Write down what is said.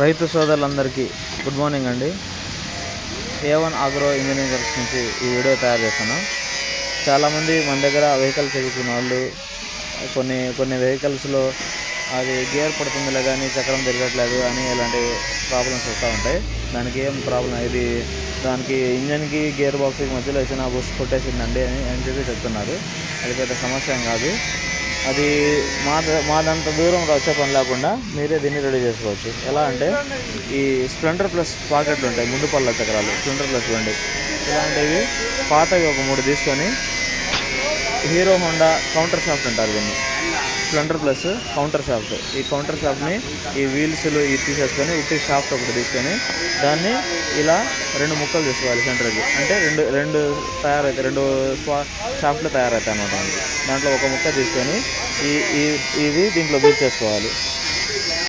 రైతు సోదరులందరికీ good morning అండి. A1 ఆగ్రో ఇంజనీరింగ్ వర్క్స్ నుంచి ఈ వీడియో తయారు చేస్తున్నాం. చాలామంది మన దగ్గర వెహికల్స్ ఎదుగుతున్న వాళ్ళు కొన్ని వెహికల్స్లో అది గేర్ పడుతుందిలే కానీ చక్రం తిరగట్లేదు అని ఇలాంటి ప్రాబ్లమ్స్ వస్తూ ఉంటాయి. దానికి ఏం ప్రాబ్లం, దానికి ఇంజన్కి గేర్ బాక్స్కి మధ్యలో వేసిన బుష్ కొట్టేసిందండి అని చెప్పి చెప్తున్నారు. అది పెద్ద సమస్య ఏం కాదు. అది మాదంత దూరం వచ్చే పని లేకుండా మీరే దీన్ని రెడీ చేసుకోవచ్చు. ఎలా అంటే ఈ స్ప్లెండర్ ప్లస్ పాకెట్లు ఉంటాయి, ముందు పళ్ళ చక్రాలు, స్ప్లెండర్ ప్లస్ బండి ఇలాంటివి పాతవి ఒక 3 తీసుకొని, హీరో హోండా కౌంటర్ షాఫ్ట్ అంటారు దీన్ని, స్ప్లెండర్ ప్లస్ కౌంటర్ షాఫ్ట్. ఈ కౌంటర్ షాఫ్ట్ని ఈ వీల్స్లు ఇది తీసేసుకొని ఉట్టి షాఫ్ట్ ఒకటి తీసుకొని దాన్ని ఇలా 2 ముక్కలు తీసుకోవాలి సెంటర్కి. అంటే రెండు తయారవుతాయి, 2 షాఫ్ట్లు తయారవుతాయి అన్నమాట. దాంట్లో ఒక ముక్క తీసుకొని ఇది దీంట్లో బీట్ చేసుకోవాలి.